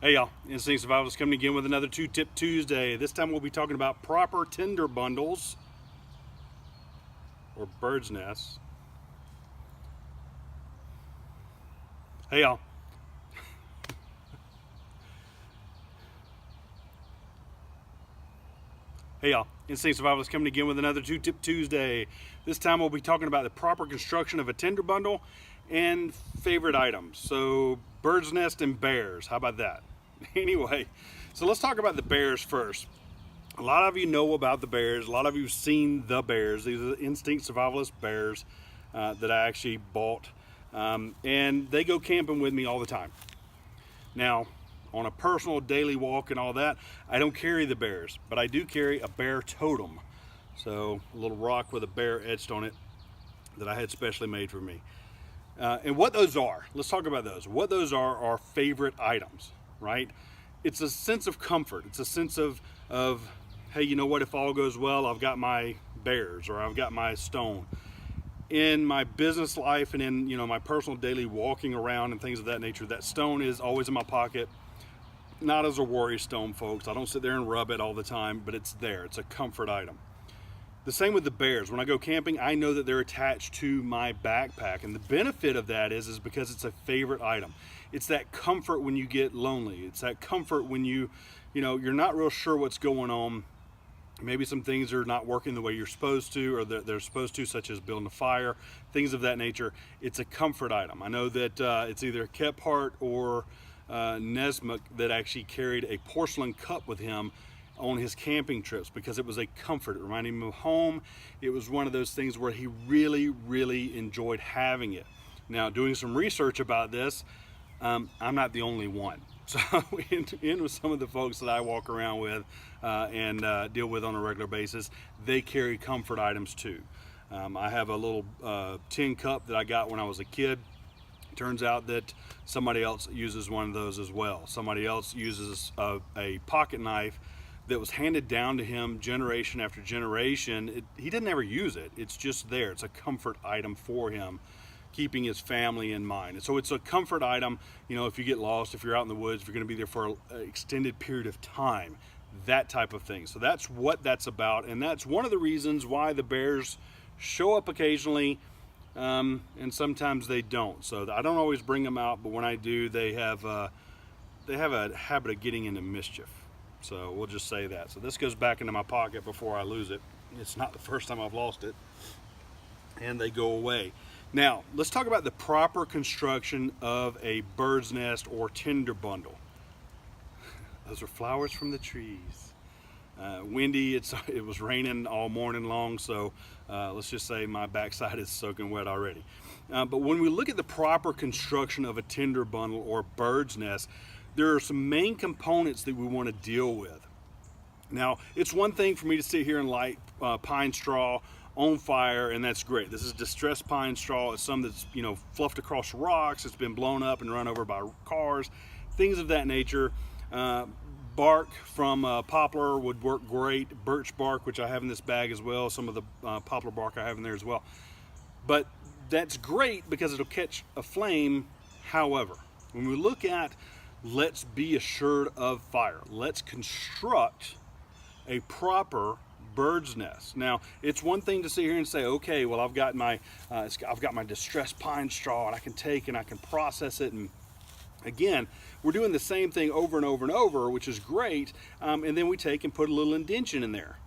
Hey y'all, Instinct Survivalist coming again with another 2-Tip Tuesday. This time we'll be talking about proper tinder bundles or bird's nests. Hey y'all. Hey y'all, Instinct Survivalist coming again with another 2-Tip Tuesday. This time we'll be talking about the proper construction of a tinder bundle and favorite items. So bird's nest and bears, how about that? Anyway, so let's talk about the bears first. A lot of you know about the bears. A lot of you have seen the bears. These are the Instinct Survivalist bears that I actually bought. And they go camping with me all the time. Now, on a personal daily walk and all that, I don't carry the bears, but I do carry a bear totem. So a little rock with a bear etched on it that I had specially made for me. And what those are, let's talk about those. What those are favorite items, right? It's a sense of comfort. It's a sense of hey, you know what, if all goes well, I've got my bears or I've got my stone. In my business life and in, my personal daily walking around and things of that nature, that stone is always in my pocket. Not as a worry stone, folks. I don't sit there and rub it all the time, but it's there. It's a comfort item. The same with the bears. When I go camping, I know that they're attached to my backpack, and the benefit of that is because it's a favorite item. It's that comfort when you get lonely. It's that comfort when you're not real sure what's going on. Maybe some things are not working the way you're supposed to, or they're supposed to, such as building a fire, things of that nature. It's a comfort item. I know that it's either Kephart or Nesmuk that actually carried a porcelain cup with him on his camping trips because it was a comfort. It reminded him of home. It was one of those things where he really, really enjoyed having it. Now, doing some research about this, I'm not the only one. So in with some of the folks that I walk around with and deal with on a regular basis, they carry comfort items too. I have a little tin cup that I got when I was a kid. Turns out that somebody else uses one of those as well. Somebody else uses a pocket knife that was handed down to him generation after generation. He didn't ever use it. It's just there. It's a comfort item for him, keeping his family in mind. And so it's a comfort item, if you get lost, if you're out in the woods, if you're going to be there for an extended period of time, that type of thing. So that's what that's about. And that's one of the reasons why the bears show up occasionally, and sometimes they don't. So I don't always bring them out, but when I do, they have a habit of getting into mischief. So we'll just say that. So this goes back into my pocket before I lose it. It's not the first time I've lost it. And they go away. Now, let's talk about the proper construction of a bird's nest or tinder bundle. Those are flowers from the trees. Windy, it was raining all morning long, so let's just say my backside is soaking wet already. But when we look at the proper construction of a tinder bundle or bird's nest, there are some main components that we want to deal with. Now, it's one thing for me to sit here and light pine straw on fire, and that's great. This is distressed pine straw. It's some that's fluffed across rocks. It's been blown up and run over by cars, things of that nature. Bark from poplar would work great. Birch bark, which I have in this bag as well. Some of the poplar bark I have in there as well. But that's great because it'll catch a flame. However, when we look at let's be assured of fire, let's construct a proper bird's nest. Now, it's one thing to sit here and say, okay, well, I've got my distressed pine straw, and I can take and I can process it, and again, we're doing the same thing over and over and over, which is great, and then we take and put a little indention in there.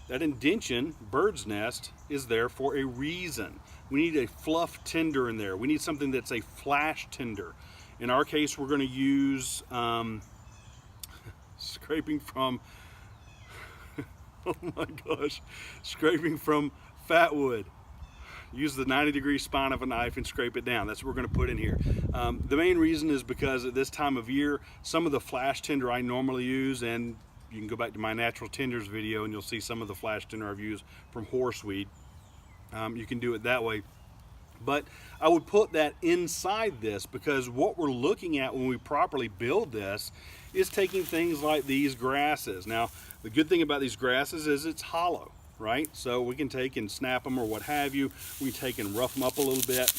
That indention, bird's nest, is there for a reason. We need a fluff tinder in there. We need something that's a flash tinder. In our case, we're going to use scraping from oh my gosh, scraping from fat wood. Use the 90-degree spine of a knife and scrape it down. That's what we're going to put in here. The main reason is because at this time of year, some of the flash tinder I normally use, and you can go back to my natural tinders video and you'll see some of the flash tinder I've used from horseweed. You can do it that way. But I would put that inside this because what we're looking at when we properly build this is taking things like these grasses. Now, the good thing about these grasses is it's hollow, right? So we can take and snap them or what have you. We can take and rough them up a little bit.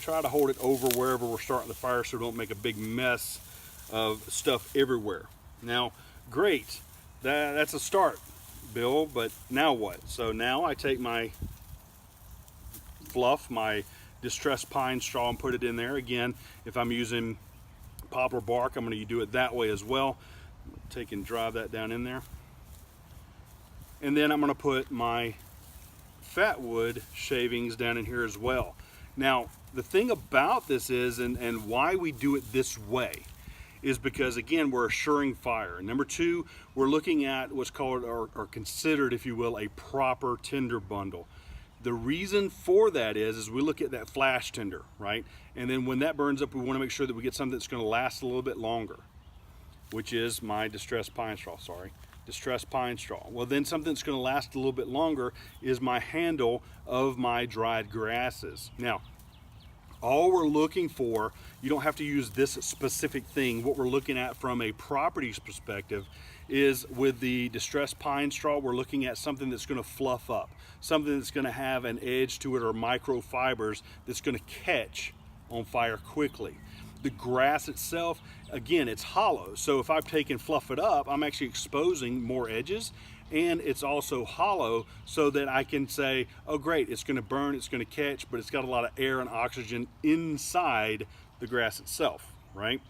try to hold it over wherever we're starting the fire so we don't make a big mess of stuff everywhere. Now, great, that's a start, Bill, but now what? So now I take my fluff, my distressed pine straw, and put it in there. Again, if I'm using poplar bark, I'm going to do it that way as well. Take and drive that down in there. And then I'm going to put my fatwood shavings down in here as well. Now, the thing about this is, and why we do it this way, is because, again, we're assuring fire. Number two, we're looking at what's called, or considered, if you will, a proper tinder bundle. The reason for that is we look at that flash tinder, right? And then when that burns up, we want to make sure that we get something that's going to last a little bit longer, which is my distressed pine straw, distressed pine straw. Well, then something that's going to last a little bit longer is my handle of my dried grasses. Now, all we're looking for, you don't have to use this specific thing. What we're looking at from a properties perspective is, with the distressed pine straw, we're looking at something that's going to fluff up, something that's going to have an edge to it, or microfibers that's going to catch on fire quickly. The grass itself, again, it's hollow. So if I've taken fluff it up, I'm actually exposing more edges, and it's also hollow so that I can say, oh great, it's going to burn, it's going to catch, but it's got a lot of air and oxygen inside the grass itself, right?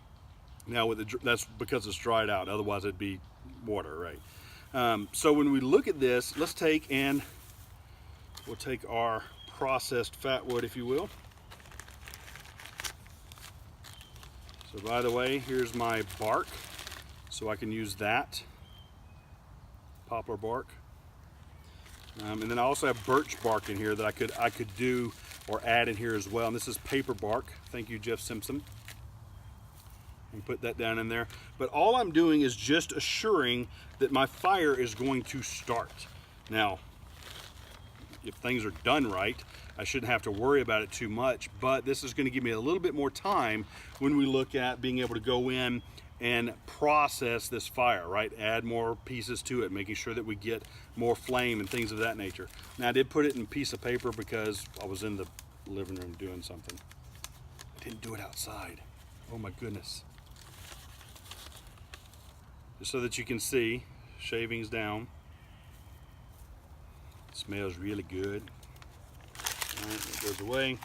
Now with that's because it's dried out, otherwise it'd be water, right? So when we look at this, let's take and we'll take our processed fatwood, if you will. So by the way, here's my bark, so I can use that, poplar bark. And then I also have birch bark in here that I could do or add in here as well. And this is paper bark. Thank you, Jeff Simpson. And put that down in there. But all I'm doing is just assuring that my fire is going to start. Now, if things are done right, I shouldn't have to worry about it too much, but this is going to give me a little bit more time when we look at being able to go in and process this fire, right? Add more pieces to it, making sure that we get more flame and things of that nature. Now, I did put it in a piece of paper because I was in the living room doing something. I didn't do it outside. Oh my goodness. Just so that you can see, shavings down. It smells really good. All right, it goes away.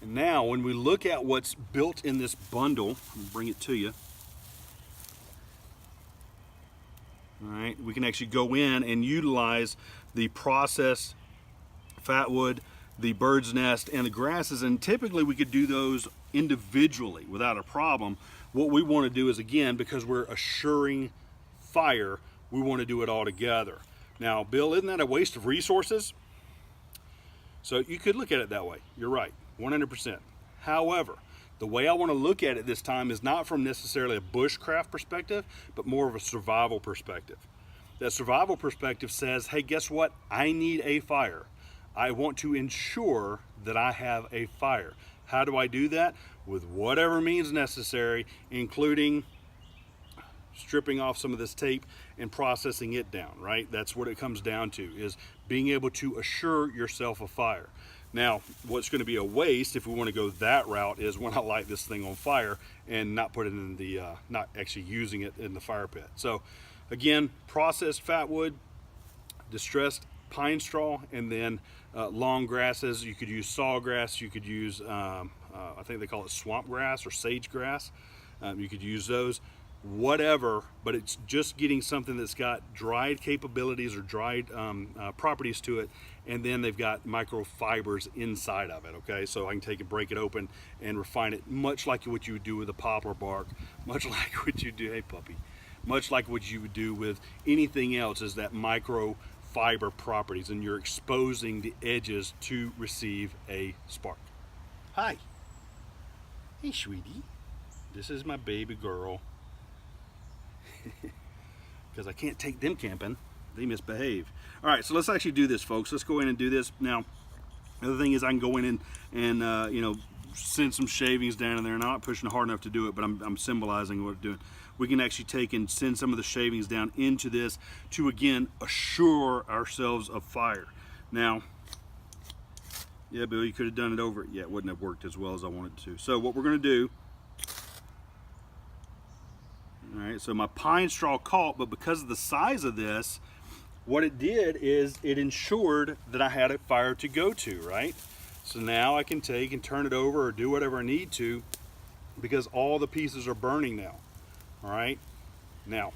And now when we look at what's built in this bundle, I'll bring it to you. All right, we can actually go in and utilize the processed fatwood, the bird's nest, and the grasses, and typically we could do those individually without a problem. What we want to do is, again, because we're assuring fire, we want to do it all together. Now, Bill, isn't that a waste of resources? So you could look at it that way. You're right, 100%. However, the way I want to look at it this time is not from necessarily a bushcraft perspective, but more of a survival perspective. That survival perspective says, hey, guess what? I need a fire. I want to ensure that I have a fire. How do I do that? With whatever means necessary, including stripping off some of this tape and processing it down, right? That's what it comes down to, is being able to assure yourself a fire. Now, what's going to be a waste if we want to go that route is when I light this thing on fire and not put it in the, not actually using it in the fire pit. So again, processed fatwood, distressed pine straw, and then long grasses. You could use sawgrass, you could use, I think they call it swamp grass or sage grass. You could use those. Whatever, but it's just getting something that's got dried capabilities or dried properties to it, and then they've got microfibers inside of it, okay? So I can take it, break it open, and refine it, much like what you would do with a poplar bark, much like what you do, hey puppy, much like what you would do with anything else, is that microfiber properties, and you're exposing the edges to receive a spark. Hi. Hey, sweetie. This is my baby girl. Because I can't take them camping. They misbehave. All right, so let's actually do this, folks. Let's go in and do this. Now, the other thing is I can go in and you know, send some shavings down in there. And I'm not pushing hard enough to do it, but I'm symbolizing what we're doing. We can actually take and send some of the shavings down into this to, again, assure ourselves of fire. Now, Yeah, Bill, you could have done it over it. Yeah, it wouldn't have worked as well as I wanted to. So what we're going to do, all right, so my pine straw caught, but because of the size of this, what it did is it ensured that I had a fire to go to, right? So now I can take and turn it over or do whatever I need to because all the pieces are burning now, all right? Now,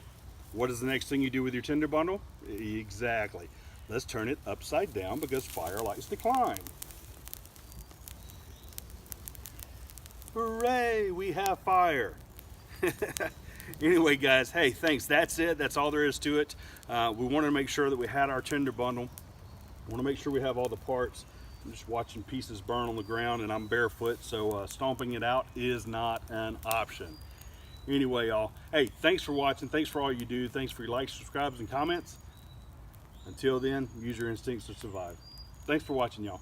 what is the next thing you do with your tinder bundle? Exactly. Let's turn it upside down because fire likes to climb. Hooray, we have fire. Anyway, guys, hey, thanks. That's it. That's all there is to it. We wanted to make sure that we had our tinder bundle. We want to make sure we have all the parts. I'm just watching pieces burn on the ground and I'm barefoot, so stomping it out is not an option. Anyway, y'all, hey, thanks for watching. Thanks for all you do. Thanks for your likes, subscribes, and comments. Until then, use your instincts to survive. Thanks for watching, y'all.